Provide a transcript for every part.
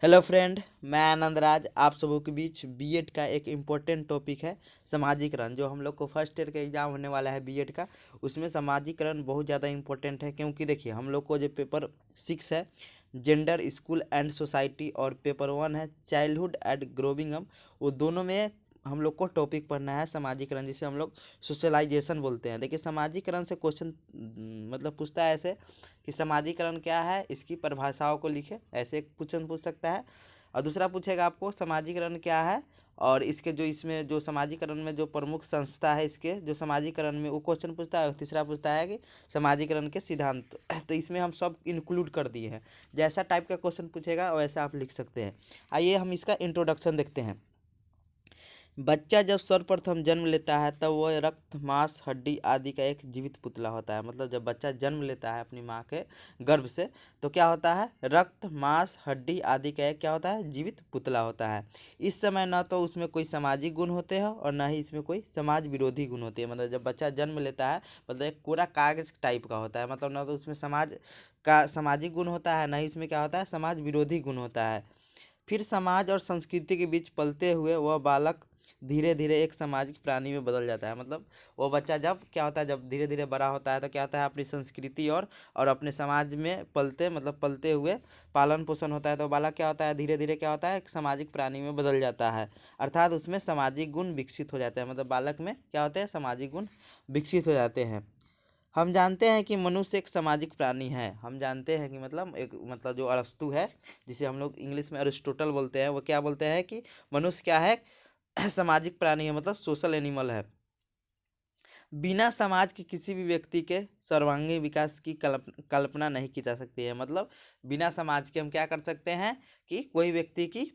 Hello friend, मैं आनंद राज आप सबों के बीच बीएड का एक इम्पोर्टेंट टॉपिक है समाजीकरण। जो हम लोग को फर्स्ट ईयर का एग्ज़ाम होने वाला है बीएड का, उसमें समाजीकरण बहुत ज़्यादा इम्पोर्टेंट है। क्योंकि देखिए, हम लोग को जो पेपर 6 है जेंडर, स्कूल एंड सोसाइटी, और पेपर 1 है चाइल्डहुड एंड ग्रोविंग अप, वो दोनों में हम लोग को टॉपिक पढ़ना है समाजीकरण, जिसे हम लोग सोशलाइजेशन बोलते हैं। देखिए, समाजीकरण से क्वेश्चन मतलब पूछता है ऐसे कि समाजीकरण क्या है, इसकी परिभाषाओं को लिखे, ऐसे एक क्वेश्चन पूछ सकता है। और दूसरा पूछेगा आपको समाजीकरण क्या है, और इसके जो इसमें जो समाजीकरण में जो प्रमुख संस्था है, इसके जो समाजीकरण में, वो क्वेश्चन पूछता है। और तीसरा पूछता है कि समाजीकरण के सिद्धांत। तो इसमें हम सब इंक्लूड कर दिए हैं। जैसा टाइप का क्वेश्चन पूछेगा वैसा आप लिख सकते हैं। आइए हम इसका इंट्रोडक्शन देखते हैं। बच्चा जब सर्वप्रथम जन्म लेता है तब वह रक्त, मांस, हड्डी आदि का एक जीवित पुतला होता है। मतलब जब बच्चा जन्म लेता है अपनी माँ के गर्भ से, तो क्या होता है, रक्त, मांस, हड्डी आदि का एक क्या होता है, जीवित पुतला होता है। इस समय न तो उसमें कोई सामाजिक गुण होते हैं और न ही इसमें कोई समाज विरोधी गुण होते हैं। मतलब जब बच्चा जन्म लेता है, मतलब एक कोरा कागज टाइप का होता है। मतलब न तो उसमें समाज का सामाजिक गुण होता है, न ही इसमें क्या होता है, समाज विरोधी गुण होता है। फिर समाज और संस्कृति के बीच पलते हुए वह बालक धीरे धीरे एक सामाजिक प्राणी में बदल जाता है। मतलब वो बच्चा जब क्या होता है, जब धीरे धीरे बड़ा होता है, तो क्या होता है, अपनी संस्कृति और अपने समाज में पलते हुए पालन पोषण होता है। तो बालक क्या होता है, धीरे धीरे क्या होता है, एक सामाजिक प्राणी में बदल जाता है। अर्थात उसमें सामाजिक गुण विकसित हो जाते हैं। मतलब बालक में क्या होते हैं, सामाजिक गुण विकसित हो जाते हैं। हम जानते हैं कि मनुष्य एक सामाजिक प्राणी है। हम जानते हैं कि मतलब जो अरस्तु है, जिसे हम लोग इंग्लिश में अरिस्टोटल बोलते हैं, वो क्या बोलते हैं कि मनुष्य क्या है, सामाजिक प्राणी है, मतलब सोशल एनिमल है। बिना समाज के किसी भी व्यक्ति के सर्वांगीण विकास की कल्पना नहीं की जा सकती है। मतलब बिना समाज के हम क्या कर सकते हैं कि कोई व्यक्ति की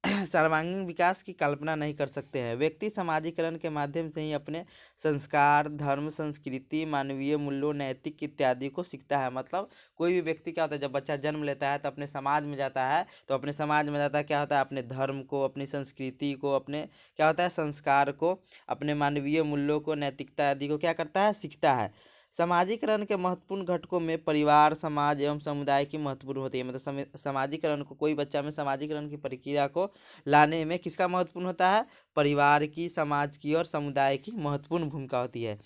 सर्वांगीण विकास की कल्पना नहीं कर सकते हैं। व्यक्ति समाजीकरण के माध्यम से ही अपने संस्कार, धर्म, संस्कृति, मानवीय मूल्यों, नैतिक इत्यादि को सीखता है। मतलब कोई भी व्यक्ति क्या होता है, जब बच्चा जन्म लेता है तो अपने समाज में जाता है, तो अपने समाज में जाता है, क्या होता है, अपने धर्म को, अपनी संस्कृति को, अपने क्या होता है, संस्कार को, अपने मानवीय मूल्यों को, नैतिकता आदि को क्या करता है, सीखता है। समाजीकरण के महत्वपूर्ण घटकों में परिवार, समाज एवं समुदाय की महत्वपूर्ण होती है। मतलब समाजीकरण को, कोई बच्चा में समाजीकरण की प्रक्रिया को लाने में किसका महत्वपूर्ण होता है, परिवार की, समाज की और समुदाय की महत्वपूर्ण भूमिका होती है।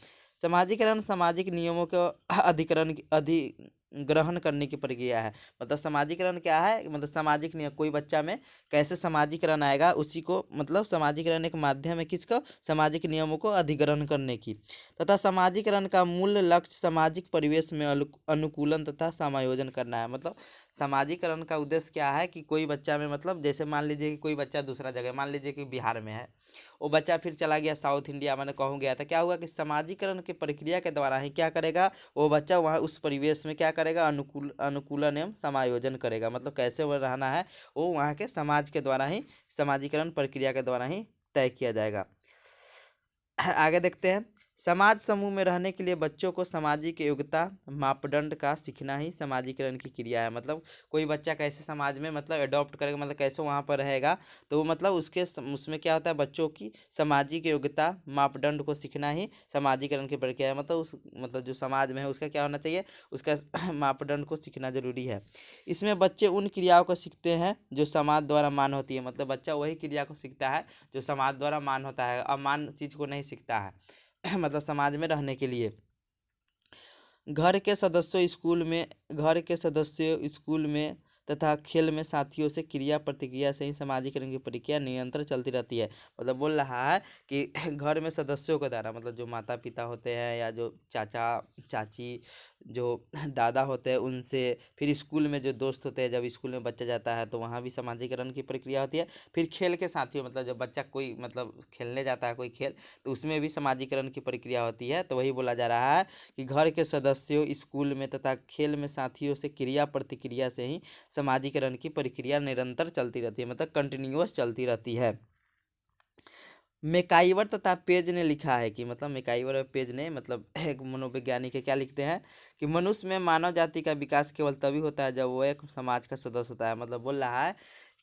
समाजीकरण सामाजिक नियमों के अधिग्रहण करने की प्रक्रिया है। मतलब समाजीकरण क्या है, मतलब सामाजिक नियम, कोई बच्चा में कैसे समाजीकरण आएगा, उसी को मतलब समाजीकरण एक माध्यम है किसका, सामाजिक नियमों को अधिग्रहण करने की। तथा समाजीकरण का मूल लक्ष्य सामाजिक परिवेश में अनुकूलन तथा समायोजन करना है। मतलब समाजीकरण का उद्देश्य क्या है कि कोई बच्चा में, मतलब जैसे मान लीजिए कि कोई बच्चा दूसरा जगह, मान लीजिए कि बिहार में है, वो बच्चा फिर चला गया साउथ इंडिया, मैंने कहूँ गया था, क्या हुआ कि समाजीकरण की प्रक्रिया के द्वारा ही क्या करेगा, वो बच्चा वहाँ उस परिवेश में क्या करेगा, अनुकूलन एवं समायोजन करेगा। मतलब कैसे वो रहना है, वो वहाँ के समाज के द्वारा ही, समाजीकरण प्रक्रिया के द्वारा ही तय किया जाएगा। आगे देखते हैं। समाज समूह में रहने के लिए बच्चों को सामाजिक योग्यता मापदंड का सीखना ही समाजीकरण की क्रिया है। मतलब कोई बच्चा कैसे समाज में मतलब अडॉप्ट करेगा, मतलब कैसे वहाँ पर रहेगा, तो मतलब उसमें क्या होता है, बच्चों की सामाजिक योग्यता मापदंड को सीखना ही समाजीकरण की प्रक्रिया है। मतलब जो समाज में है उसका क्या होना चाहिए, उसका मापदंड को सीखना जरूरी है। इसमें बच्चे उन क्रियाओं को सीखते हैं जो समाज द्वारा मान होती है। मतलब बच्चा वही क्रिया को सीखता है जो समाज द्वारा मान होता है, अमान चीज को नहीं सीखता है। मतलब समाज में रहने के लिए घर के सदस्यों स्कूल में तथा खेल में साथियों से क्रिया प्रतिक्रिया से ही समाजीकरण की प्रक्रिया निरंतर चलती रहती है। मतलब बोल रहा है कि घर में सदस्यों के द्वारा, मतलब जो माता पिता होते हैं या जो चाचा चाची, जो दादा होते हैं उनसे, फिर स्कूल में जो दोस्त होते हैं, जब स्कूल में बच्चा जाता है तो वहाँ भी समाजीकरण की प्रक्रिया होती है। फिर खेल के साथियों, मतलब जब बच्चा कोई मतलब खेलने जाता है कोई खेल, तो उसमें भी समाजीकरण की प्रक्रिया होती है। तो वही बोला जा रहा है कि घर के सदस्यों स्कूल में तथा खेल में साथियों से क्रिया प्रतिक्रिया से ही समाजीकरण की प्रक्रिया निरंतर चलती रहती है, मतलब कंटिन्यूअस चलती रहती है। मेकाइवर तथा पेज ने लिखा है कि, मतलब मेकाइवर और पेज ने, मतलब एक मनोवैज्ञानिक है, क्या लिखते हैं कि मनुष्य में मानव जाति का विकास केवल तभी होता है जब वो एक समाज का सदस्य होता है। मतलब बोल रहा है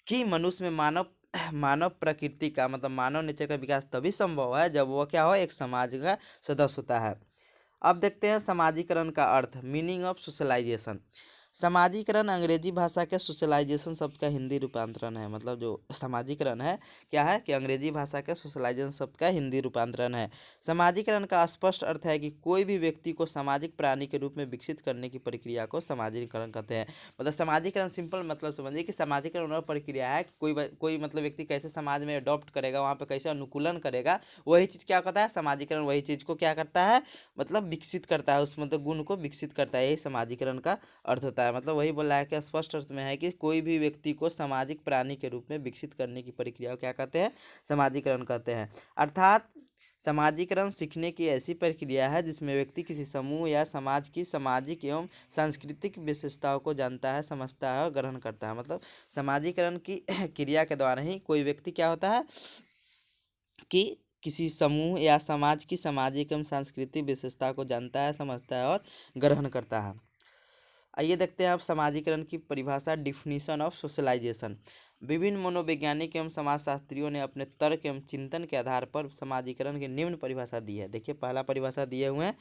कि मनुष्य में मानव मानव प्रकृति का, मतलब मानव नेचर का विकास तभी संभव है जब वो क्या हो, एक समाज का सदस्य होता है। अब देखते हैं समाजीकरण का अर्थ, मीनिंग ऑफ सोशलाइजेशन। समाजीकरण अंग्रेजी भाषा के सोशलाइजेशन शब्द का हिंदी रूपांतरण है। मतलब जो समाजीकरण है क्या है कि अंग्रेजी भाषा के सोशलाइजेशन शब्द का हिंदी रूपांतरण है। समाजीकरण का स्पष्ट अर्थ है कि कोई भी व्यक्ति को सामाजिक प्राणी के रूप में विकसित करने की प्रक्रिया को समाजीकरण कहते हैं। मतलब समाजीकरण सिंपल मतलब समझिए कि समाजीकरण वह प्रक्रिया है कि कोई मतलब व्यक्ति कैसे समाज में अडॉप्ट करेगा, वहाँ पे कैसे अनुकूलन करेगा, वही चीज़ क्या कहता है समाजीकरण। वही चीज़ को क्या करता है मतलब विकसित करता है, उस मतलब गुण को विकसित करता है, यही समाजीकरण का अर्थ होता है। मतलब वही बोल रहा है कि स्पष्ट अर्थ में है कि कोई भी व्यक्ति को सामाजिक प्राणी के रूप में विकसित करने की प्रक्रिया को क्या कहते हैं समाजीकरण कहते हैं। अर्थात समाजीकरण सीखने की ऐसी प्रक्रिया है जिसमें व्यक्ति किसी समूह या समाज की सामाजिक एवं सांस्कृतिक विशेषताओं को जानता है, समझता है और ग्रहण करता है। मतलब समाजीकरण की क्रिया के द्वारा ही कोई व्यक्ति क्या होता है कि किसी समूह या समाज की सामाजिक एवं सांस्कृतिक विशेषता को जानता है, समझता है और ग्रहण करता है। आइए देखते हैं आप समाजीकरण की परिभाषा, डिफिनीशन ऑफ सोशलाइजेशन। विभिन्न मनोवैज्ञानिक एवं समाजशास्त्रियों ने अपने तर्क एवं चिंतन के आधार पर समाजीकरण की निम्न परिभाषा दी है। देखिए पहला परिभाषा दिए हुए हैं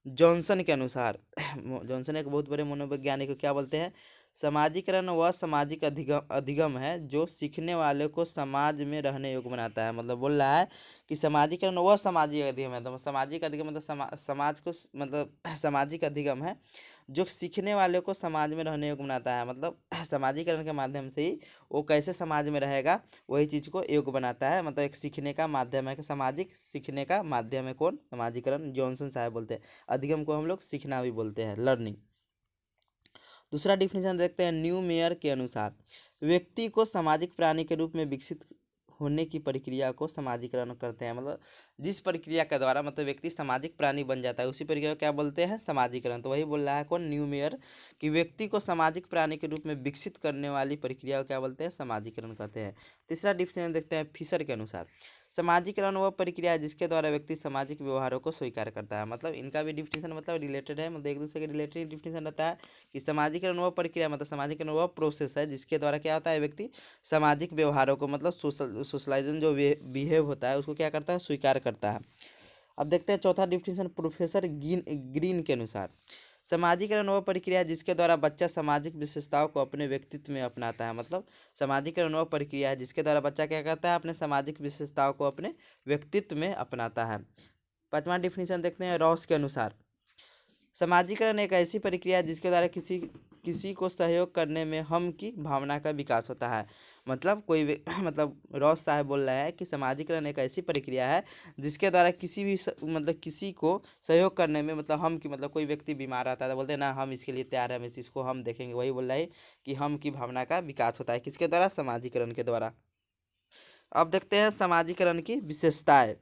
जॉनसन के अनुसार। जॉनसन एक बहुत बड़े मनोवैज्ञानिक को क्या बोलते हैं, समाजीकरण वह सामाजिक अधिगम है जो सीखने वाले को समाज में रहने योग्य बनाता है। मतलब बोल रहा है कि समाजीकरण वह सामाजिक अधिगम है, तो सामाजिक अधिगम मतलब समाज को मतलब सामाजिक अधिगम है जो सीखने वाले को समाज में रहने योग्य बनाता है। मतलब समाजीकरण के माध्यम से ही वो कैसे समाज में रहेगा वही चीज़ को योग्य बनाता है। मतलब एक सीखने का माध्यम है कि सामाजिक सीखने का माध्यम है कौन, समाजीकरण, जॉनसन साहब बोलते हैं। अधिगम को हम लोग सीखना भी बोलते हैं, लर्निंग। दूसरा डिफिनेशन देखते हैं न्यू मेयर के अनुसार, व्यक्ति को सामाजिक प्राणी के रूप में विकसित होने की प्रक्रिया को समाजीकरण करते हैं। मतलब जिस प्रक्रिया के द्वारा मतलब व्यक्ति सामाजिक प्राणी बन जाता है उसी प्रक्रिया को क्या बोलते हैं समाजीकरण। तो वही बोल रहा है कौन, न्यू मेयर, कि व्यक्ति को सामाजिक प्राणी के रूप में विकसित करने वाली प्रक्रिया को क्या बोलते हैं समाजीकरण कहते हैं। तीसरा डिफिनेशन देखते हैं फिशर के अनुसार, समाजीकरण वह प्रक्रिया है जिसके द्वारा व्यक्ति सामाजिक व्यवहारों को स्वीकार करता है। मतलब इनका भी डिफिनेशन मतलब रिलेटेड है, मतलब एक दूसरे के रिलेटेड डिफिनेशन रहता है कि समाजीकरण वह प्रक्रिया मतलब समाजीकरण वह प्रोसेस है जिसके द्वारा क्या होता है व्यक्ति सामाजिक व्यवहारों को मतलब सोशलाइजेशन जो बिहेव होता है उसको क्या करता है स्वीकार करता है। अब देखते हैं चौथा डिफिनेशन प्रोफेसर ग्रीन के अनुसार, समाजीकरण वह प्रक्रिया है जिसके द्वारा बच्चा सामाजिक विशेषताओं को अपने व्यक्तित्व में अपनाता है। मतलब समाजीकरण वह प्रक्रिया है जिसके द्वारा बच्चा क्या करता है अपने सामाजिक विशेषताओं को अपने व्यक्तित्व में अपनाता है। पांचवा डिफिनेशन देखते हैं रॉस के अनुसार, समाजीकरण एक ऐसी प्रक्रिया है जिसके द्वारा किसी किसी को सहयोग करने में हम की भावना का विकास होता है। मतलब मतलब रॉस साहब बोल रहे हैं कि समाजीकरण एक ऐसी प्रक्रिया है जिसके द्वारा किसी भी मतलब किसी को सहयोग करने में मतलब हम की मतलब कोई व्यक्ति बीमार रहता है तो बोलते हैं ना हम इसके लिए तैयार हैं, हम इस चीज़ को हम देखेंगे। वही बोल रहा है कि हम की भावना का विकास होता है किसके द्वारा, समाजीकरण के द्वारा। अब देखते हैं समाजीकरण की विशेषताएं।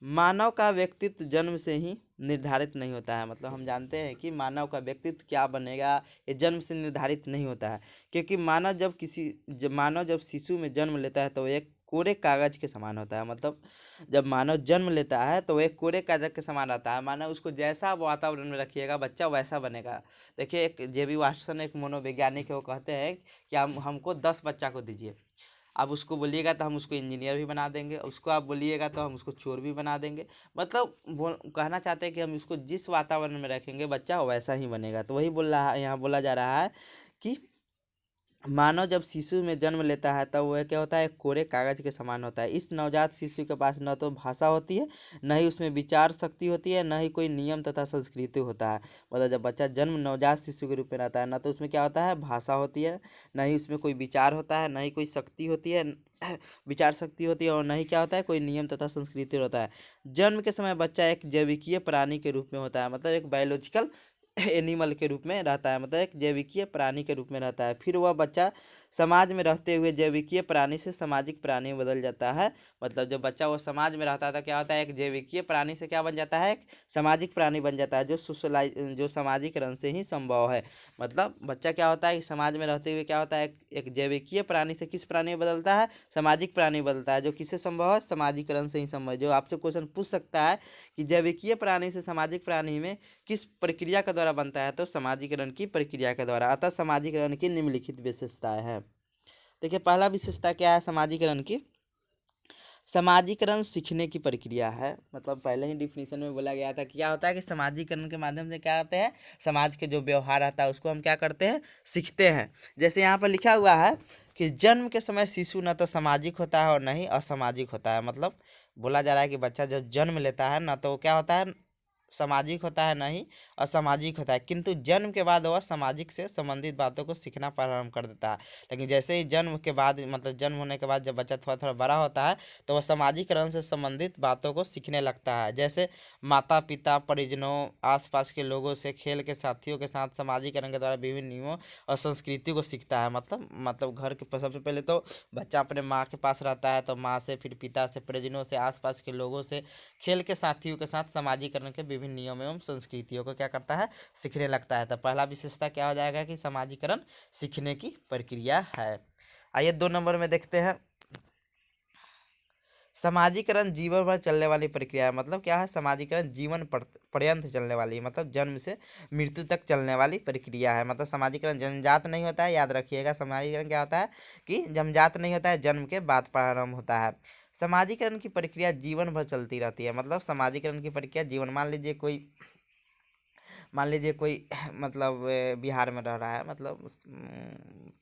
मानव का व्यक्तित्व जन्म से ही निर्धारित नहीं होता है। मतलब हम जानते हैं कि मानव का व्यक्तित्व क्या बनेगा ये जन्म से निर्धारित नहीं होता है, क्योंकि मानव जब शिशु में जन्म लेता है तो वो एक कोरे कागज के समान होता है। मतलब जब मानव जन्म लेता है तो वो एक कोरे कागज के समान रहता है। मानव उसको जैसा वातावरण में रखिएगा बच्चा वैसा बनेगा। देखिए एक जेबी वाटसन एक मनोवैज्ञानिक है, वो कहते हैं कि हमको 10 बच्चा को दीजिए, आप उसको बोलिएगा तो हम उसको इंजीनियर भी बना देंगे, उसको आप बोलिएगा तो हम उसको चोर भी बना देंगे। मतलब कहना चाहते हैं कि हम इसको जिस वातावरण में रखेंगे बच्चा वैसा ही बनेगा। तो वही बोल रहा है, यहाँ बोला जा रहा है कि मानव जब शिशु में जन्म लेता है तब वह क्या होता है कोरे कागज के समान होता है। इस नवजात शिशु के पास न तो भाषा होती है, न ही उसमें विचार शक्ति होती है, न ही कोई नियम तथा संस्कृति होता है। मतलब जब बच्चा जन्म नवजात शिशु के रूप में रहता है न तो उसमें क्या होता है भाषा होती है, न ही उसमें कोई विचार होता है, न ही कोई शक्ति होती है विचार शक्ति होती है, और न ही क्या होता है कोई नियम तथा संस्कृति होता है। जन्म के समय बच्चा एक जैविकीय प्राणी के रूप में होता है, मतलब एक बायोलॉजिकल एनिमल के रूप में रहता है, मतलब एक जैविकीय प्राणी के रूप में रहता है। फिर वह बच्चा समाज में रहते हुए जैविकीय प्राणी से सामाजिक प्राणी में बदल जाता है। मतलब जब बच्चा वो समाज में रहता था क्या होता है एक जैविकीय प्राणी से क्या बन जाता है एक सामाजिक प्राणी बन जाता है, जो सामाजिकरण से ही संभव है। मतलब बच्चा क्या होता है कि समाज में रहते हुए क्या होता है एक जैविकीय प्राणी से किस प्राणी में बदलता है, सामाजिक प्राणी बदलता है, जो किससे संभव है, समाजीकरण से ही संभव है। जो आपसे क्वेश्चन पूछ सकता है कि जैविकीय प्राणी से सामाजिक प्राणी में किस प्रक्रिया के द्वारा बनता है, तो समाजीकरण की प्रक्रिया के द्वारा। अतः समाजीकरण की निम्नलिखित विशेषताएं हैं। देखिए पहला विशेषता क्या है समाजीकरण की, समाजीकरण सीखने की प्रक्रिया है। मतलब पहले ही डिफिनीशन में बोला गया था कि क्या होता है कि समाजीकरण के माध्यम से क्या होते हैं, समाज के जो व्यवहार आता है उसको हम क्या करते हैं, सीखते हैं। जैसे यहाँ पर लिखा हुआ है कि जन्म के समय शिशु न तो सामाजिक होता है और न ही असामाजिक होता है। मतलब बोला जा रहा है कि बच्चा जब जन्म लेता है ना तो वो क्या होता है, सामाजिक होता है, ना ही असामाजिक होता है, किंतु जन्म के बाद वह सामाजिक से संबंधित बातों को सीखना प्रारंभ कर देता है। लेकिन जैसे ही जन्म के बाद, मतलब जन्म होने के बाद जब बच्चा थोड़ा थोड़ा बड़ा होता है तो वह सामाजिकरण से संबंधित बातों को सीखने लगता है। जैसे माता पिता, परिजनों, आसपास के लोगों से, खेल के साथियों के साथ सामाजिकरण के द्वारा विभिन्न नियमों और संस्कृति को सीखता है। मतलब घर के सबसे पहले तो बच्चा अपने माँ के पास रहता है, तो माँ से, फिर पिता से, परिजनों से, आसपास के लोगों से, खेल के साथियों के साथ सामाजिकरण के विभिन्न नियम एवं संस्कृतियों को क्या करता है, सीखने लगता है। तो पहला विशेषता क्या हो जाएगा कि समाजीकरण सीखने की प्रक्रिया है। आइए 2 नंबर में देखते हैं, समाजीकरण जीवन भर चलने वाली प्रक्रिया है। मतलब क्या है, समाजीकरण जीवन पर्यंत चलने वाली है, मतलब जन्म से मृत्यु तक चलने वाली प्रक्रिया है। मतलब समाजीकरण जन्मजात नहीं होता है, याद रखिएगा। समाजीकरण क्या होता है कि जन्मजात नहीं होता है, जन्म के बाद प्रारंभ होता है। समाजीकरण की प्रक्रिया जीवन भर चलती रहती है। मतलब समाजीकरण की प्रक्रिया जीवन, मान लीजिए कोई मतलब बिहार में रह रहा है, मतलब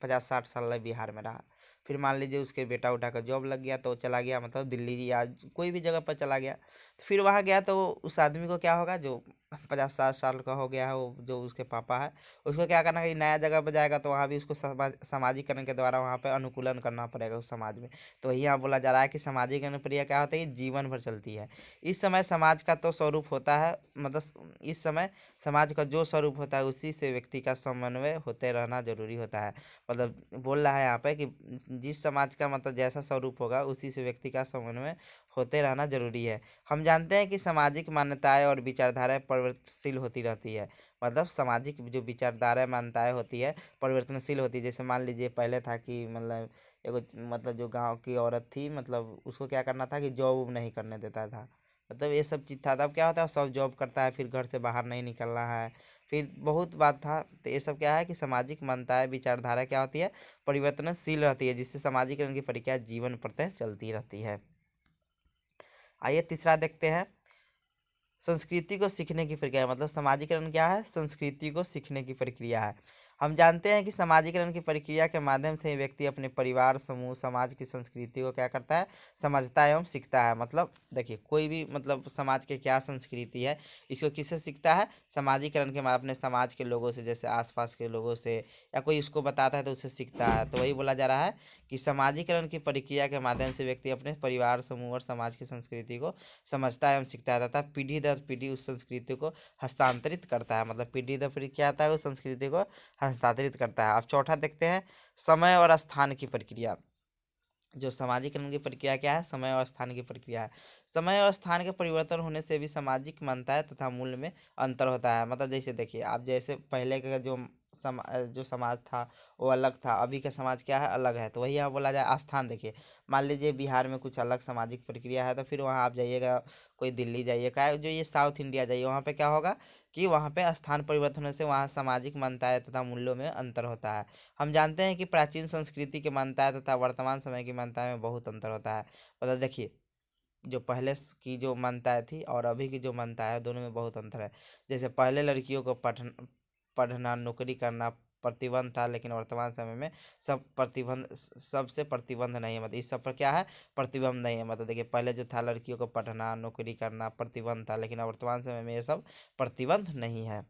50-60 साल बिहार में रहा, फिर मान लीजिए उसके बेटा उठा का जॉब लग गया तो वो चला गया, मतलब दिल्ली या कोई भी जगह पर चला गया। तो फिर वहाँ गया तो उस आदमी को क्या होगा, जो 50-60 साल का हो गया है, वो जो उसके पापा है, उसको क्या करना है कि नया जगह पर जाएगा तो वहाँ भी उसको सामाजिकरण के द्वारा वहाँ पर अनुकूलन करना पड़ेगा उस समाज में। तो वही यहाँ बोला जा रहा है कि सामाजिकरण प्रक्रिया क्या होती है, जीवन भर चलती है। इस समय समाज का तो स्वरूप होता है, मतलब इस समय समाज का जो स्वरूप होता है उसी से व्यक्ति का समन्वय होते रहना जरूरी होता है। मतलब बोल रहा है यहाँ पे कि जिस समाज का मतलब जैसा स्वरूप होगा उसी से व्यक्ति का समन्वय होते रहना जरूरी है। हम जानते हैं कि सामाजिक मान्यताएं और विचारधाराएं परिवर्तनशील होती रहती है। मतलब सामाजिक जो विचारधाराएं, मान्यताएं होती है परिवर्तनशील होती है। जैसे मान लीजिए पहले था कि मतलब एगो, मतलब जो गांव की औरत थी, मतलब उसको क्या करना था कि जॉब नहीं करने देता था, मतलब ये सब चीज़ था। तब क्या होता है, सब जॉब करता है, फिर घर से बाहर नहीं निकलना है, फिर बहुत बात था। तो ये सब क्या है कि सामाजिक मान्यताएं, विचारधारा क्या होती है, परिवर्तनशील रहती है, जिससे सामाजिकरण की प्रक्रिया जीवन प्रत्यय चलती रहती है। आइए तीसरा देखते हैं, संस्कृति को सीखने की प्रक्रिया। मतलब समाजीकरण क्या है, संस्कृति को सीखने की प्रक्रिया है। हम जानते हैं कि समाजीकरण की प्रक्रिया के माध्यम से व्यक्ति अपने परिवार, समूह, समाज की संस्कृति को क्या करता है, समझता है एवं सीखता है। मतलब देखिए कोई भी, मतलब समाज के क्या संस्कृति है, इसको किससे सीखता है, समाजीकरण के माध्यम, अपने समाज के लोगों से, जैसे आसपास के लोगों से, या कोई उसको बताता है तो उससे सीखता है। तो वही बोला जा रहा है कि समाजीकरण की प्रक्रिया के माध्यम से व्यक्ति अपने परिवार, समूह और समाज की संस्कृति को समझता है एवं सीखता है, तथा पीढ़ी दर पीढ़ी उस संस्कृति को हस्तांतरित करता है। मतलब पीढ़ी दर पीढ़ी क्या आता है, उस संस्कृति को हस्तांतरित करता है। अब चौथा देखते हैं, समय और स्थान की प्रक्रिया। जो सामाजिकरण की प्रक्रिया क्या है, समय और स्थान की प्रक्रिया है। समय और स्थान के परिवर्तन होने से भी सामाजिक मान्यताएं तथा मूल्य में अंतर होता है। मतलब जैसे देखिए आप, जैसे पहले का जो समाज था वो अलग था, अभी का समाज क्या है, अलग है। तो वही यहाँ बोला जाए स्थान। देखिए मान लीजिए बिहार में कुछ अलग सामाजिक प्रक्रिया है, तो फिर वहाँ आप जाइएगा, कोई दिल्ली जाइएगा, जो ये साउथ इंडिया जाइए, वहाँ पे क्या होगा कि वहाँ पे स्थान परिवर्तन होने से वहाँ सामाजिक मान्यताएं तथा मूल्यों में अंतर होता है। हम जानते हैं कि प्राचीन संस्कृति की मान्यताएं तथा वर्तमान समय की मान्यताएं में बहुत अंतर होता है। मतलब देखिए जो पहले की जो मान्यताएं थी और अभी की जो मान्यताएं है, दोनों में बहुत अंतर है। जैसे पहले लड़कियों को पढ़ना, नौकरी करना प्रतिबंध था, लेकिन वर्तमान समय में सबसे प्रतिबंध नहीं है। मतलब इस सब पर क्या है, प्रतिबंध नहीं है। मतलब देखिए पहले जो था लड़कियों को पढ़ना, नौकरी करना प्रतिबंध था, लेकिन वर्तमान समय में ये सब प्रतिबंध नहीं है।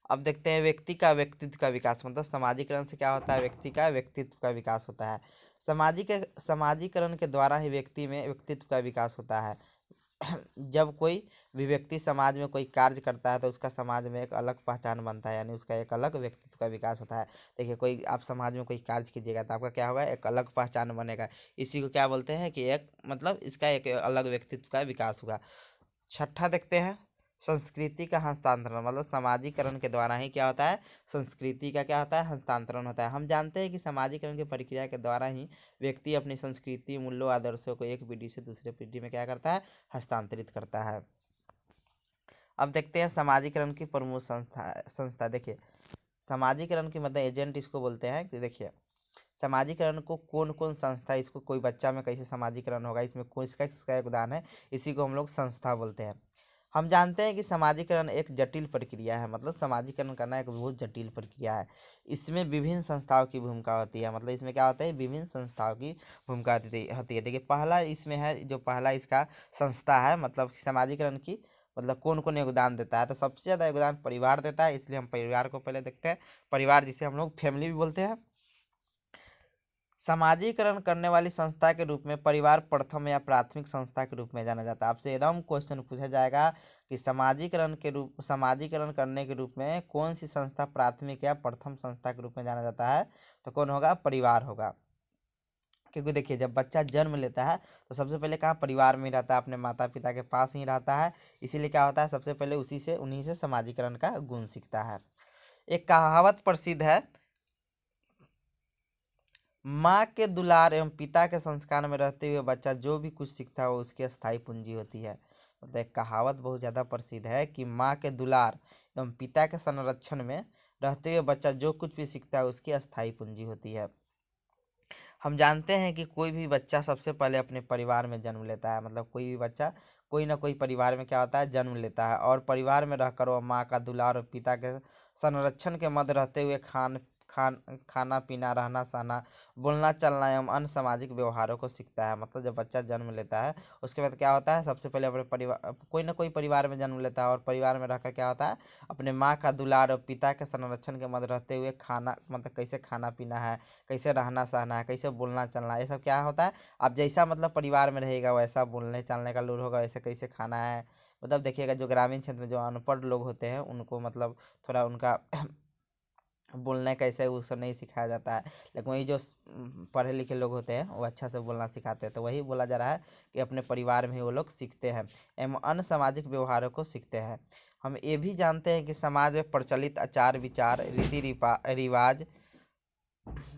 अब देखते हैं व्यक्ति का व्यक्तित्व का विकास। मतलब सामाजिकरण से क्या होता है, व्यक्ति का व्यक्तित्व का विकास होता है। समाजीकरण के द्वारा ही व्यक्ति में व्यक्तित्व का विकास होता है। जब कोई भी व्यक्ति समाज में कोई कार्य करता है तो उसका समाज में एक अलग पहचान बनता है, यानी उसका एक अलग व्यक्तित्व का विकास होता है। देखिए कोई आप समाज में कोई कार्य कीजिएगा तो आपका क्या होगा, एक अलग पहचान बनेगा। इसी को क्या बोलते हैं कि एक, मतलब इसका एक अलग व्यक्तित्व का विकास होगा। छठा देखते हैं, संस्कृति का हस्तांतरण। मतलब समाजीकरण के द्वारा ही क्या होता है, संस्कृति का क्या होता है, हस्तांतरण होता है। हम जानते हैं कि समाजीकरण की प्रक्रिया के द्वारा ही व्यक्ति अपनी संस्कृति, मूल्यों, आदर्शों को एक पीढ़ी से दूसरे पीढ़ी में क्या करता है, हस्तांतरित करता है। अब देखते हैं समाजीकरण की प्रमुख संस्था। देखिए समाजीकरण की मतलब एजेंट इसको बोलते हैं कि देखिए समाजीकरण को कौन कौन संस्था, इसको कोई बच्चा में कैसे समाजीकरण होगा, इसमें कौन इसका किसका योगदान है, इसी को हम लोग संस्था बोलते हैं। हम जानते हैं कि समाजीकरण एक जटिल प्रक्रिया है, मतलब समाजीकरण करना एक बहुत जटिल प्रक्रिया है। इसमें विभिन्न संस्थाओं की भूमिका होती है, मतलब इसमें क्या होता है, विभिन्न संस्थाओं की भूमिका होती है। देखिए पहला इसमें है, जो पहला इसका संस्था है, मतलब समाजीकरण की मतलब कौन कौन योगदान देता है, तो सबसे ज़्यादा योगदान परिवार देता है, इसलिए हम परिवार को पहले देखते हैं। परिवार जिसे हम लोग फैमिली भी बोलते हैं। समाजीकरण करने वाली संस्था के रूप में परिवार प्रथम या प्राथमिक संस्था के रूप में जाना जाता है। आपसे एकदम क्वेश्चन पूछा जाएगा कि समाजीकरण करने के रूप में कौन सी संस्था प्राथमिक या प्रथम संस्था के रूप में जाना जाता है, तो कौन होगा, परिवार होगा। क्योंकि देखिए जब बच्चा जन्म लेता है तो सबसे पहले कहाँ, परिवार में ही रहता है, अपने माता पिता के पास ही रहता है। इसीलिए क्या होता है, सबसे पहले उन्हीं से समाजीकरण का गुण सीखता है। एक कहावत प्रसिद्ध है, माँ के दुलार एवं पिता के संस्कार में रहते हुए बच्चा जो भी कुछ सीखता है वो उसकी अस्थायी पूंजी होती है। मतलब एक कहावत बहुत ज़्यादा प्रसिद्ध है कि माँ के दुलार एवं पिता के संरक्षण में रहते हुए बच्चा जो कुछ भी सीखता है उसकी अस्थायी पूंजी होती है। हम जानते हैं कि कोई भी बच्चा सबसे पहले अपने परिवार में जन्म लेता है, मतलब कोई भी बच्चा कोई ना कोई परिवार में क्या होता है, जन्म लेता है, और परिवार में रहकर वह माँ का दुलार और पिता के संरक्षण के मध्य रहते हुए खाना पीना, रहना सहना, बोलना चलना एवं अन्य सामाजिक व्यवहारों को सीखता है। मतलब जब बच्चा जन्म लेता है उसके बाद क्या होता है, सबसे पहले अपने परिवार, कोई ना कोई परिवार में जन्म लेता है, और परिवार में रहकर क्या होता है, अपने माँ का दुलार और पिता के संरक्षण के मध्य रहते हुए खाना, मतलब कैसे खाना पीना है, कैसे रहना सहना है, कैसे बोलना चलना है, ये सब क्या होता है। आप जैसा मतलब परिवार में रहेगा वैसा बोलने चालने का लूर होगा, वैसे कैसे खाना है। मतलब देखिएगा जो ग्रामीण क्षेत्र में जो अनपढ़ लोग होते हैं उनको मतलब थोड़ा उनका बोलना कैसे वो सब नहीं सिखाया जाता है, लेकिन वही जो पढ़े लिखे लोग होते हैं वो अच्छा से बोलना सिखाते हैं। तो वही बोला जा रहा है कि अपने परिवार में ही वो लोग सीखते हैं एवं अन्य सामाजिक व्यवहारों को सीखते हैं। हम ये भी जानते हैं कि समाज में प्रचलित आचार विचार, रीति रिवाज,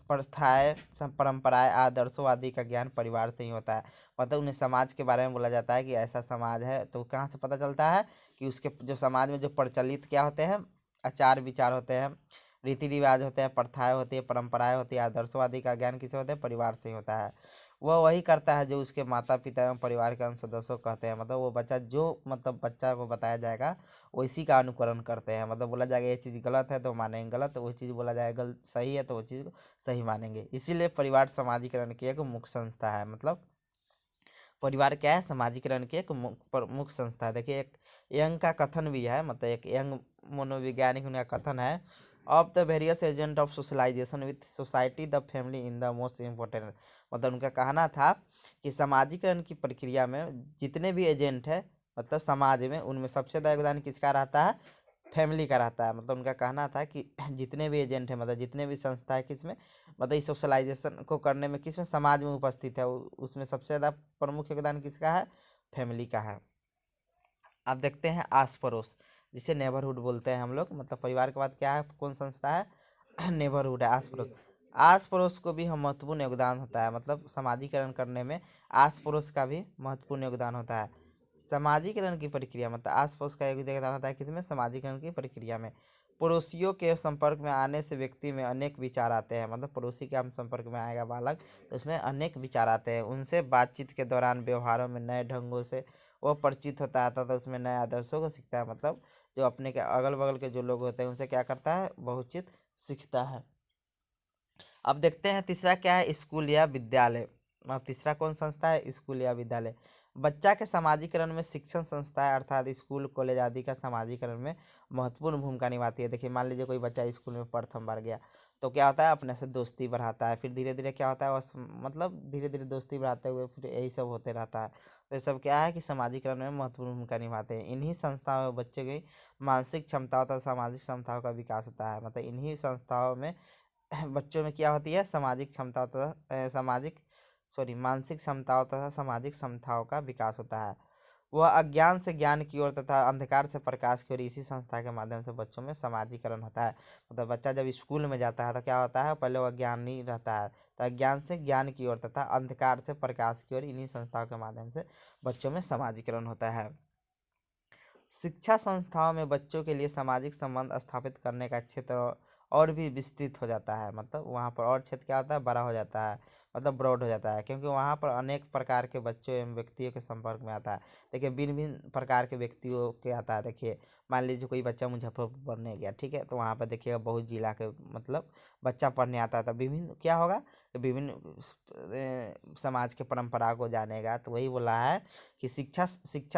प्रथाएं, परंपराएं, आदर्शों आदि का ज्ञान परिवार से ही होता है। मतलब उन्हें समाज के बारे में बोला जाता है कि ऐसा समाज है, तो कहाँ से पता चलता है कि उसके जो समाज में जो प्रचलित क्या होते हैं, आचार विचार होते हैं, रीति रिवाज होते हैं, प्रथाएं होती है, परंपराएं होती है, आदर्शों आदि का ज्ञान किसे होता है, परिवार से ही होता है। वह वही करता है जो उसके माता पिता एवं परिवार के अन्य सदस्यों को कहते हैं। मतलब वो बच्चा जो मतलब बच्चा को बताया जाएगा वो इसी का अनुकरण करते हैं। मतलब बोला जाएगा ये चीज़ गलत है तो मानेंगे गलत, वो चीज़ बोला जाएगा गलत सही है तो वो चीज़ सही मानेंगे। इसीलिए परिवार समाजीकरण की एक मुख्य संस्था है। मतलब परिवार क्या है, समाजीकरण की एक प्रमुख संस्था है। देखिए एक यंग का कथन भी है, मतलब एक यंग मनोवैज्ञानिक उनका कथन है, of the various agent of socialisation with society the family in the most important. मतलब उनका कहना था कि समाजीकरण की प्रक्रिया में जितने भी एजेंट है मतलब समाज में, उनमें सबसे ज़्यादा योगदान किसका रहता है, फैमिली का रहता है। मतलब उनका कहना था कि जितने भी एजेंट हैं, मतलब जितने भी संस्था है किसमें, मतलब इस सोशलाइजेशन को करने में किसमें, समाज में उपस्थित है, उसमें सबसे ज़्यादा प्रमुख योगदान किसका है, फैमिली का है। अब देखते हैं आस पड़ोस, जिसे नेबरहुड बोलते हैं हम लोग। मतलब परिवार के बाद क्या है, कौन संस्था है, नेबरहुड है, आस पड़ोस। आस पड़ोस को भी हम महत्वपूर्ण योगदान होता है, मतलब समाजीकरण करने में आस पड़ोस का भी महत्वपूर्ण योगदान होता है। समाजीकरण की प्रक्रिया मतलब आस पड़ोस का योगदान होता है किसमें, समाजीकरण की प्रक्रिया में। पड़ोसियों के संपर्क में आने से व्यक्ति में अनेक विचार आते हैं। मतलब पड़ोसी के हम संपर्क में आएगा बालक तो उसमें अनेक विचार आते हैं। उनसे बातचीत के दौरान व्यवहारों में नए ढंगों से वो परिचित होता है तथा उसमें नए आदर्शों को सीखता है। मतलब जो अपने के अगल बगल के जो लोग होते हैं उनसे क्या करता है, बहुत चीज सीखता है। अब देखते हैं तीसरा क्या है, स्कूल या विद्यालय। अब तीसरा कौन संस्था है, स्कूल या विद्यालय। बच्चा के समाजीकरण में शिक्षण संस्थाएं अर्थात स्कूल कॉलेज आदि का समाजीकरण में महत्वपूर्ण भूमिका निभाती है। देखिए मान लीजिए कोई बच्चा स्कूल में प्रथम बार गया तो क्या होता है, अपने से दोस्ती बढ़ाता है, फिर धीरे धीरे क्या होता है मतलब धीरे धीरे दोस्ती बढ़ाते हुए फिर यही सब होते रहता है। तो ये सब क्या है कि समाजीकरण में महत्वपूर्ण भूमिका निभाते हैं। इन्हीं संस्थाओं में बच्चे की मानसिक क्षमताओं तथा सामाजिक क्षमताओं का विकास होता है। मतलब इन्हीं संस्थाओं में बच्चों में क्या होती है, सामाजिक क्षमता तथा मानसिक क्षमताओं तथा सामाजिक क्षमताओं का विकास होता है। वह अज्ञान से ज्ञान की ओर तथा अंधकार से प्रकाश की ओर इसी संस्था के माध्यम से बच्चों में समाजीकरण होता है। मतलब बच्चा जब स्कूल में जाता है तो क्या होता है, पहले वह अज्ञानी रहता है, तो अज्ञान से ज्ञान की ओर तथा अंधकार से प्रकाश की ओर इन्हीं संस्थाओं के माध्यम से बच्चों में समाजीकरण होता है। शिक्षा संस्थाओं में बच्चों के लिए सामाजिक संबंध स्थापित करने का क्षेत्र और भी विस्तृत हो जाता है, मतलब वहाँ पर और क्षेत्र क्या होता है, बड़ा हो जाता है, मतलब ब्रॉड हो जाता है, क्योंकि वहाँ पर अनेक प्रकार के बच्चों एवं व्यक्तियों के संपर्क में आता है। देखिए भिन्न भिन्न प्रकार के व्यक्तियों के आता है। देखिए मान लीजिए कोई बच्चा मुजफ्फरपुर पढ़ने गया, ठीक है, तो वहाँ पर देखिएगा बहुत जिला के मतलब बच्चा पढ़ने आता है, तो विभिन्न क्या होगा कि विभिन्न समाज के परंपरा को जानेगा। तो वही बोला है कि शिक्षा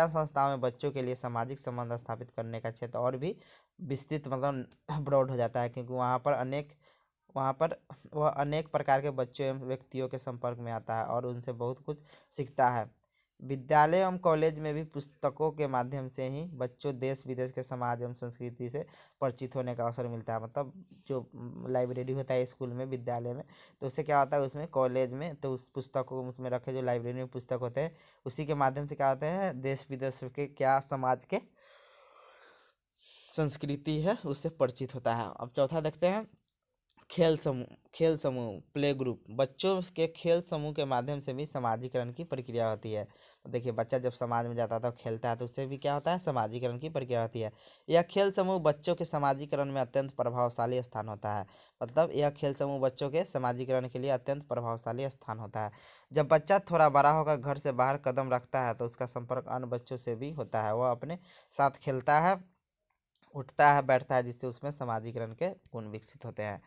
संस्थाओं में बच्चों के लिए सामाजिक संबंध स्थापित करने का क्षेत्र और भी विस्तृत मतलब ब्रॉड हो जाता है, क्योंकि वहाँ पर वह अनेक प्रकार के बच्चों एवं व्यक्तियों के संपर्क में आता है और उनसे बहुत कुछ सीखता है। विद्यालय एवं कॉलेज में भी पुस्तकों के माध्यम से ही बच्चों देश विदेश के समाज एवं संस्कृति से परिचित होने का अवसर मिलता है। मतलब जो लाइब्रेरी होता है स्कूल में, विद्यालय में, तो उससे क्या होता है, उसमें कॉलेज में तो उस पुस्तकों को उसमें रखे जो लाइब्रेरी में पुस्तक होते हैं, उसी के माध्यम से क्या होते हैं, देश विदेश के क्या समाज के संस्कृति है उससे परिचित होता है। अब चौथा देखते हैं, खेल समूह प्ले ग्रुप। बच्चों के खेल समूह के माध्यम से भी समाजीकरण की प्रक्रिया होती है। तो देखिए बच्चा जब समाज में जाता है तो खेलता है, तो उससे भी क्या होता है, समाजीकरण की प्रक्रिया होती है। यह खेल समूह बच्चों के समाजीकरण में अत्यंत प्रभावशाली स्थान होता है। मतलब यह खेल समूह बच्चों के समाजीकरण के लिए अत्यंत प्रभावशाली स्थान होता है। जब बच्चा थोड़ा बड़ा होकर घर से बाहर कदम रखता है तो उसका संपर्क अन्य बच्चों से भी होता है, वह अपने साथ खेलता है, उठता है, बैठता है, जिससे उसमें समाजीकरण के गुण विकसित होते हैं।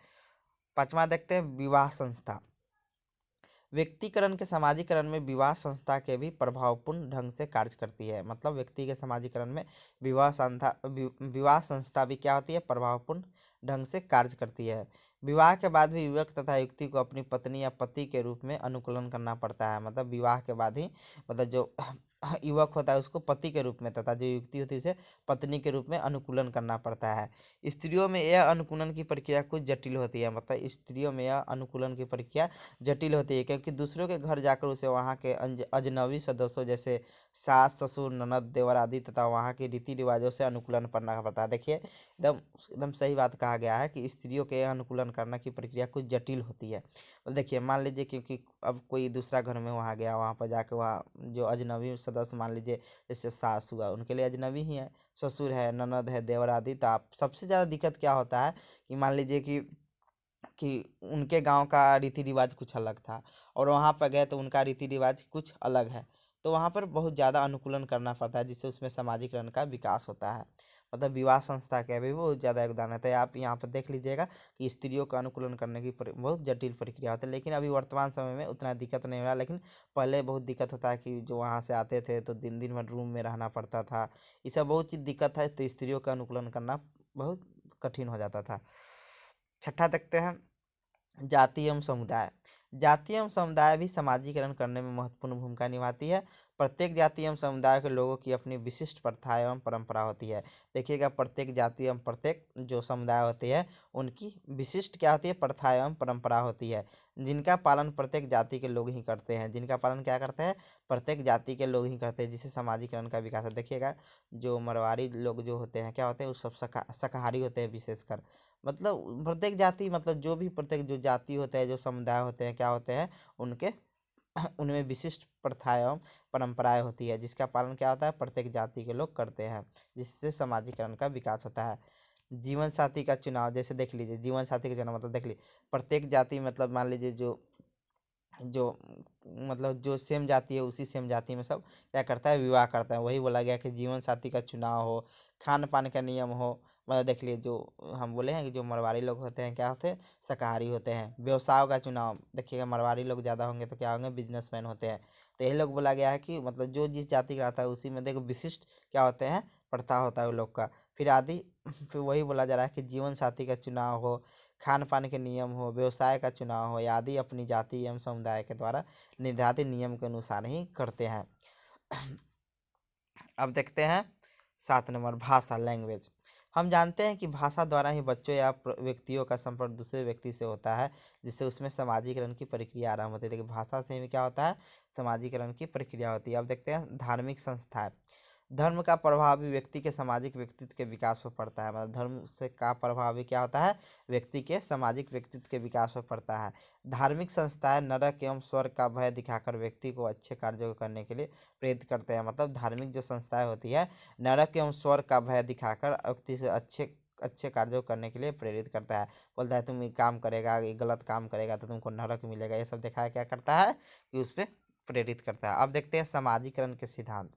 पांचवा देखते हैं, विवाह संस्था। व्यक्तिकरण के समाजीकरण में विवाह संस्था के भी प्रभावपूर्ण ढंग से कार्य करती है। मतलब व्यक्ति के समाजीकरण में विवाह संस्था भी क्या होती है, प्रभावपूर्ण ढंग से कार्य करती है। विवाह के बाद भी युवक तथा युवती को अपनी पत्नी या पति के रूप में अनुकूलन करना पड़ता है। मतलब विवाह के बाद ही मतलब जो युवक होता है उसको पति के रूप में तथा जो युवती होती है उसे पत्नी के रूप में अनुकूलन करना पड़ता है। स्त्रियों में यह अनुकूलन की प्रक्रिया कुछ जटिल होती है। मतलब स्त्रियों में यह अनुकूलन की प्रक्रिया जटिल होती है, क्योंकि दूसरों के घर जाकर उसे वहाँ के अजनबी सदस्यों जैसे सास ससुर ननद देवर आदि तथा वहाँ के रीति रिवाजों से अनुकूलन करना पड़ता है। देखिए एकदम एकदम सही बात कहा गया है कि स्त्रियों के अनुकूलन करने की प्रक्रिया कुछ जटिल होती है। देखिए मान लीजिए क्योंकि अब कोई दूसरा घर में वहाँ गया, वहाँ पर जाकर वहाँ जो अजनबी सदस्य मान लीजिए जैसे सास हुआ, उनके लिए अजनबी ही है, ससुर है, ननद है, देवर आदि। तो आप सबसे ज़्यादा दिक्कत क्या होता है कि मान लीजिए कि उनके गांव का रीति रिवाज कुछ अलग था और वहाँ पर गए तो उनका रीति रिवाज कुछ अलग है, तो वहाँ पर बहुत ज़्यादा अनुकूलन करना पड़ता है, जिससे उसमें सामाजिकरण का विकास होता है। मतलब विवाह संस्था के भी बहुत ज़्यादा योगदान रहता है। आप यहाँ पर देख लीजिएगा कि स्त्रियों का अनुकूलन करने की बहुत जटिल प्रक्रिया होती है, लेकिन अभी वर्तमान समय में उतना दिक्कत नहीं हो रहा। लेकिन पहले बहुत दिक्कत होता है कि जो वहाँ से आते थे तो दिन दिन भर रूम में रहना पड़ता था, ये सब बहुत चीज़ दिक्कत है, तो स्त्रियों का अनुकूलन करना बहुत कठिन हो जाता था। छठा देखते हैं, जाति एवं समुदाय। जाति एवं समुदाय भी समाजीकरण करने में महत्वपूर्ण भूमिका निभाती है। प्रत्येक जाति एवं समुदाय के लोगों की अपनी विशिष्ट प्रथा एवं परंपरा होती है। देखिएगा प्रत्येक जाति एवं प्रत्येक जो समुदाय होते हैं उनकी विशिष्ट क्या होती है, प्रथा एवं परंपरा होती है, जिनका पालन प्रत्येक जाति के लोग ही करते हैं। जिनका पालन क्या करते हैं, प्रत्येक जाति के लोग ही करते हैं, जिससे समाजीकरण का विकास है। देखिएगा जो मरवाड़ी लोग जो होते हैं क्या होते हैं, वो सब शाकाहारी होते हैं विशेषकर। मतलब प्रत्येक जाति मतलब जो भी प्रत्येक जो जाति होते हैं, जो समुदाय होते हैं क्या होते हैं, उनके उनमें विशिष्ट प्रथाएं एवं परंपराएं होती है, जिसका पालन क्या होता है, प्रत्येक जाति के लोग करते हैं, जिससे समाजीकरण का विकास होता है। जीवन साथी का चुनाव, जैसे देख लीजिए जीवन साथी का चुनाव मतलब देख लीजिए प्रत्येक जाति मतलब मान लीजिए जो जो मतलब जो सेम जाति है उसी सेम जाति में सब क्या करता है, विवाह करता है। वही बोला गया कि जीवन साथी का चुनाव हो, खान पान का नियम हो। मतलब देख लिए जो हम बोले हैं कि जो मरवाड़ी लोग होते हैं क्या होते हैं, शाकाहारी होते हैं। व्यवसायों का चुनाव, देखिएगा मरवाड़ी लोग ज़्यादा होंगे तो क्या होंगे, बिजनेसमैन होते हैं। तो यही लोग बोला गया है कि मतलब जो जिस जाति का रहता है उसी में देखो विशिष्ट क्या होते हैं, प्रथा होता है उन लोग का। फिर आदि फिर वही बोला जा रहा है कि जीवन साथी का चुनाव हो, खान पान के नियम हो, व्यवसाय का चुनाव हो, आदि अपनी जाति एवं समुदाय के द्वारा निर्धारित नियम के अनुसार ही करते हैं। अब देखते हैं 7 नंबर, भाषा लैंग्वेज। हम जानते हैं कि भाषा द्वारा ही बच्चों या व्यक्तियों का संपर्क दूसरे व्यक्ति से होता है, जिससे उसमें समाजीकरण की प्रक्रिया आरंभ होती है। देखिए भाषा से भी क्या होता है, समाजीकरण की प्रक्रिया होती है। अब देखते हैं धार्मिक संस्थाएं। धर्म का प्रभाव भी व्यक्ति के सामाजिक व्यक्तित्व के विकास पर पड़ता है। मतलब धर्म से का प्रभाव भी क्या होता है, व्यक्ति के सामाजिक व्यक्तित्व के विकास पर पड़ता है। धार्मिक संस्थाएं नरक एवं स्वर्ग का भय दिखाकर व्यक्ति को अच्छे कार्यों को करने के लिए प्रेरित करते हैं। मतलब धार्मिक जो संस्थाएं होती है नरक एवं स्वर्ग का भय दिखाकर व्यक्ति से अच्छे अच्छे कार्यों करने के लिए प्रेरित करता है। बोलता है तुम ये काम करेगा, ये गलत काम करेगा तो तुमको नरक मिलेगा, ये सब दिखाया क्या करता है कि उस पर प्रेरित करता है। अब देखते हैं समाजीकरण के सिद्धांत।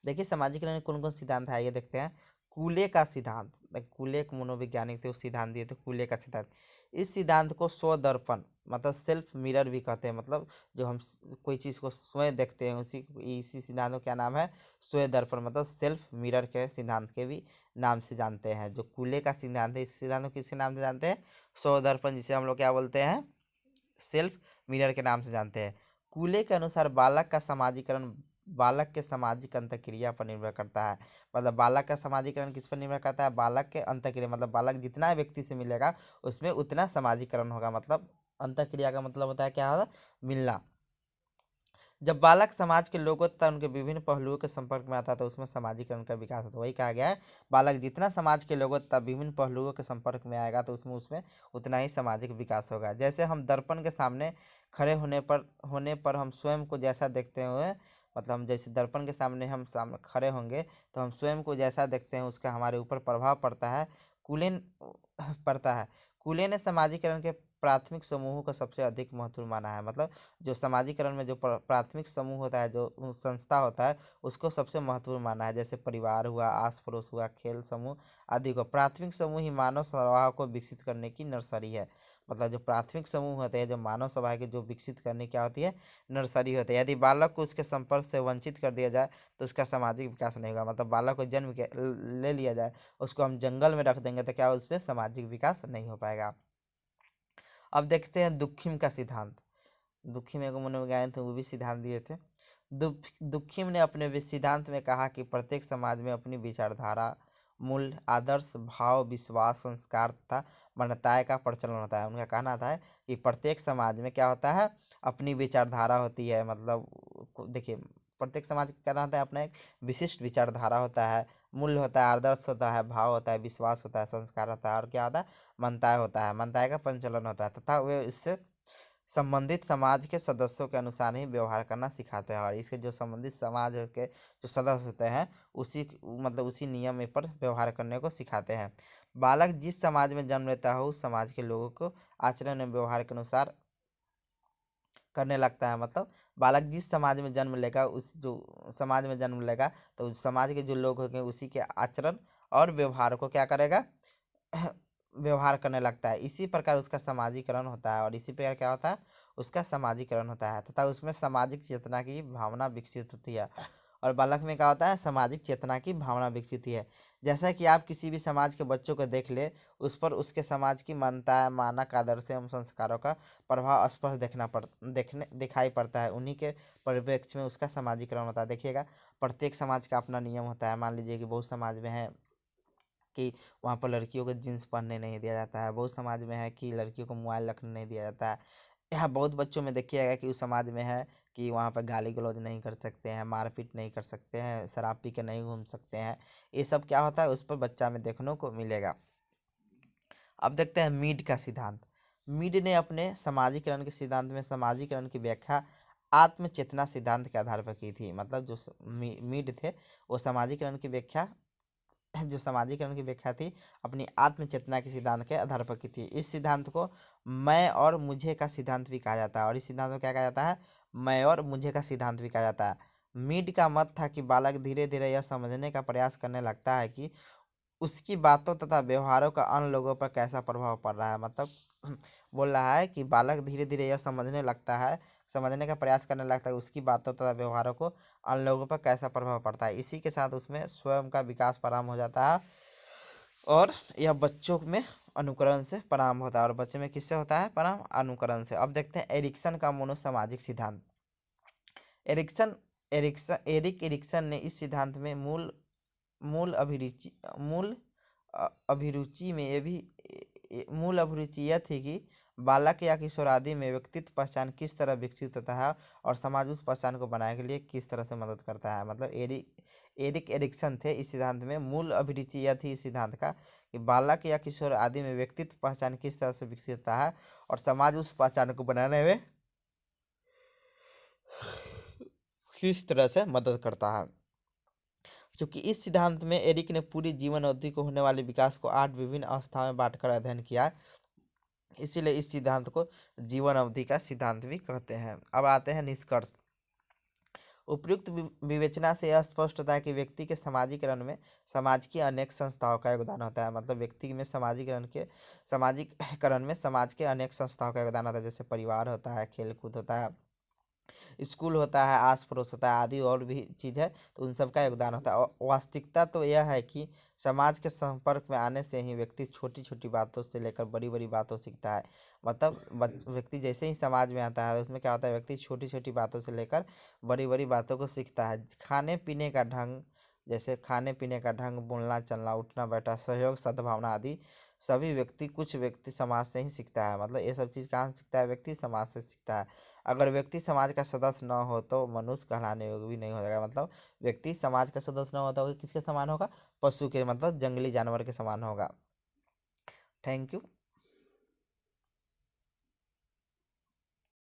देखिए समाजीकरण में कौन कौन सिद्धांत है ये देखते हैं। कूले का सिद्धांत, कूले एक मनोवैज्ञानिक थे, उस सिद्धांत दिए थे कूले का सिद्धांत। इस सिद्धांत को स्वदर्पण मतलब सेल्फ मिरर भी कहते हैं, मतलब जो हम कोई चीज़ को स्वयं देखते हैं उसी इसी सिद्धांत को क्या नाम है, स्वयं दर्पण मतलब सेल्फ मिरर के सिद्धांत के भी नाम से जानते हैं। जो कूले का सिद्धांत है, इस सिद्धांत को किसके नाम से जानते हैं, स्वदर्पण, जिसे हम लोग क्या बोलते हैं, सेल्फ मिरर के नाम से जानते हैं। कूले के अनुसार बालक का समाजीकरण बालक के सामाजिक अंतःक्रिया पर निर्भर करता है। मतलब बालक का समाजीकरण किस पर निर्भर करता है, बालक के अंतःक्रिया, मतलब बालक जितना व्यक्ति से मिलेगा उसमें उतना समाजीकरण होगा। मतलब अंतःक्रिया का मतलब होता है क्या होगा, मिलना। जब बालक समाज के लोगों तथा उनके विभिन्न पहलुओं के संपर्क में आता है तो उसमें समाजीकरण का विकास होता है। वही कहा गया है, बालक जितना समाज के लोगों तथा विभिन्न पहलुओं के संपर्क में आएगा तो उसमें उसमें उतना ही सामाजिक विकास होगा। जैसे हम दर्पण के सामने खड़े होने पर हम स्वयं को जैसा देखते हुए, मतलब हम जैसे दर्पण के सामने हम खड़े होंगे तो हम स्वयं को जैसा देखते हैं उसका हमारे ऊपर प्रभाव पड़ता है। कुलीन पड़ता है। कूले ने समाजीकरण के प्राथमिक समूहों को सबसे अधिक महत्वपूर्ण माना है। मतलब जो समाजीकरण में जो प्राथमिक समूह होता है, जो संस्था होता है, उसको सबसे महत्वपूर्ण माना है। जैसे परिवार हुआ, आस पड़ोस हुआ, खेल समूह आदि को। प्राथमिक समूह ही मानव स्वभाव को विकसित करने की नर्सरी है। मतलब जो प्राथमिक समूह होते हैं, जो मानव स्वभाव के जो विकसित करने क्या होती है, नर्सरी होती है। यदि बालक को उसके संपर्क से वंचित कर दिया जाए तो उसका सामाजिक विकास नहीं होगा। मतलब बालक को जन्म ले लिया जाए, उसको हम जंगल में रख देंगे तो क्या उस पर सामाजिक विकास नहीं हो पाएगा। अब देखते हैं दुखिम का सिद्धांत। दुखिम एक मनोवैज्ञानिक थे, वो भी सिद्धांत दिए थे। दुखिम ने अपने सिद्धांत में कहा कि प्रत्येक समाज में अपनी विचारधारा, मूल्य, आदर्श, भाव, विश्वास, संस्कार तथा मान्यताएं का प्रचलन होता है। उनका कहना था कि प्रत्येक समाज में क्या होता है, अपनी विचारधारा होती है। मतलब देखिए प्रत्येक समाज का क्या रहता है, अपना एक विशिष्ट विचारधारा होता है, मूल्य होता है, आदर्श होता है, भाव होता है, विश्वास होता है, संस्कार होता है, और क्या होता है, मान्यताएं होता है। मान्यताएं का प्रचलन होता है तथा वे इससे संबंधित समाज के सदस्यों के अनुसार ही व्यवहार करना सिखाते हैं। और इसके जो संबंधित समाज के जो सदस्य होते हैं उसी मतलब उसी नियम में पर व्यवहार करने को सिखाते हैं। बालक जिस समाज में जन्म लेता है उस समाज के लोगों को आचरण एवं व्यवहार के अनुसार करने लगता है। मतलब बालक जिस समाज में जन्म लेगा, उस जो समाज में जन्म लेगा तो उस समाज के जो लोग होंगे उसी के आचरण और व्यवहार को क्या करेगा, व्यवहार करने लगता है। इसी प्रकार उसका समाजीकरण होता है, और इसी प्रकार क्या होता है, उसका समाजीकरण होता है तथा उसमें सामाजिक चेतना की भावना विकसित होती है। और बालक में क्या होता है, सामाजिक चेतना की भावना विकसित होती है। जैसा कि आप किसी भी समाज के बच्चों को देख ले, उस पर उसके समाज की मान्यता, मानक, आदर्श एवं संस्कारों का प्रभाव स्पष्ट दिखाई पड़ता है। उन्हीं के परिप्रेक्ष्य में उसका समाजीकरण होता है। देखिएगा प्रत्येक समाज का अपना नियम होता है। मान लीजिए कि बहुत समाज में है कि वहाँ पर लड़कियों को जींस पहनने नहीं दिया जाता है, बहुत समाज में है कि लड़कियों को मोबाइल रखने नहीं दिया जाता है। यहाँ बहुत बच्चों में देखिएगा कि उस समाज में है कि वहाँ पर गाली गलौज नहीं कर सकते हैं, मारपीट नहीं कर सकते हैं, शराब पी के नहीं घूम सकते हैं। ये सब क्या होता है उस पर बच्चा में देखने को मिलेगा। अब देखते हैं मीड का सिद्धांत। मीड ने अपने समाजीकरण के सिद्धांत में समाजीकरण की व्याख्या आत्म चेतना सिद्धांत के आधार पर की थी। मतलब जो मीड थे वो समाजीकरण की व्याख्या जो समाजीकरण की व्याख्या थी अपनी आत्म चेतना के सिद्धांत के आधार पर की थी। इस सिद्धांत को मैं और मुझे का सिद्धांत भी कहा जाता है। और इस सिद्धांत को क्या कहा जाता है, मैं और मुझे का सिद्धांत भी कहा जाता है। मीड का मत था कि बालक धीरे धीरे यह समझने का प्रयास करने लगता है कि उसकी बातों तथा व्यवहारों का अन्य लोगों पर कैसा प्रभाव पड़ रहा है। मतलब बोल रहा है कि बालक धीरे धीरे यह समझने का प्रयास करने लगता है उसकी बातों तथा व्यवहारों को अन्य लोगों पर कैसा प्रभाव पड़ता है। इसी के साथ उसमें स्वयं का विकास प्रारंभ हो जाता है, और यह बच्चों में अनुकरण से प्रारंभ होता है। और बच्चे में किससे होता है प्रारंभ, अनुकरण से। अब देखते हैं एरिक्सन का मनोसामाजिक सिद्धांत। एरिक्सन एरिक एरिक्सन ने इस सिद्धांत में मूल अभिरुचि मूल अभिरुचि में ये भी मूल अभिरुचि यह थी कि बालक या किशोर आदि में व्यक्तित्व पहचान किस तरह विकसित होता है और समाज उस पहचान को बनाने के लिए किस तरह से मदद करता है। मतलब एरिक एरिक्सन थे, इस सिद्धांत में मूल अभिरुचि यह थी इस सिद्धांत का कि बालक या किशोर आदि में व्यक्तित्व पहचान किस तरह से विकसित होता है और समाज उस पहचान को बनाने में किस तरह से मदद करता है। क्योंकि इस सिद्धांत में एरिक ने पूरी जीवन अवधि को होने वाले विकास को 8 विभिन्न अवस्थाओं में बांटकर अध्ययन किया है। इसीलिए इस सिद्धांत को जीवन अवधि का सिद्धांत भी कहते हैं। अब आते हैं निष्कर्ष। उपयुक्त विवेचना से यह स्पष्ट होता है कि व्यक्ति के समाजीकरण में समाज की अनेक संस्थाओं का योगदान होता है। मतलब व्यक्ति में समाजीकरण में समाज के अनेक संस्थाओं का योगदान होता है, जैसे परिवार होता है, खेलकूद होता है, स्कूल होता है, आस पड़ोस होता है, आदि और भी चीज़ है, तो उन सब का योगदान होता है। और वास्तविकता तो यह है कि समाज के संपर्क में आने से ही व्यक्ति छोटी छोटी बातों से लेकर बड़ी बड़ी बातों सीखता है। मतलब व्यक्ति जैसे ही समाज में आता है, उसमें क्या होता है, व्यक्ति छोटी छोटी बातों से लेकर बड़ी बड़ी बातों को सीखता है। खाने पीने का ढंग, जैसे खाने पीने का ढंग, बोलना चलना, उठना बैठना, सहयोग, सद्भावना आदि सभी कुछ व्यक्ति समाज से ही सीखता है। मतलब ये सब चीज़ कहाँ से सीखता है, व्यक्ति समाज से सीखता है। अगर व्यक्ति समाज का सदस्य न हो तो मनुष्य कहलाने योग्य भी नहीं हो जाएगा। मतलब व्यक्ति समाज का सदस्य न होता होगा, किसके समान होगा, पशु के, मतलब जंगली जानवर के समान होगा। Thank you.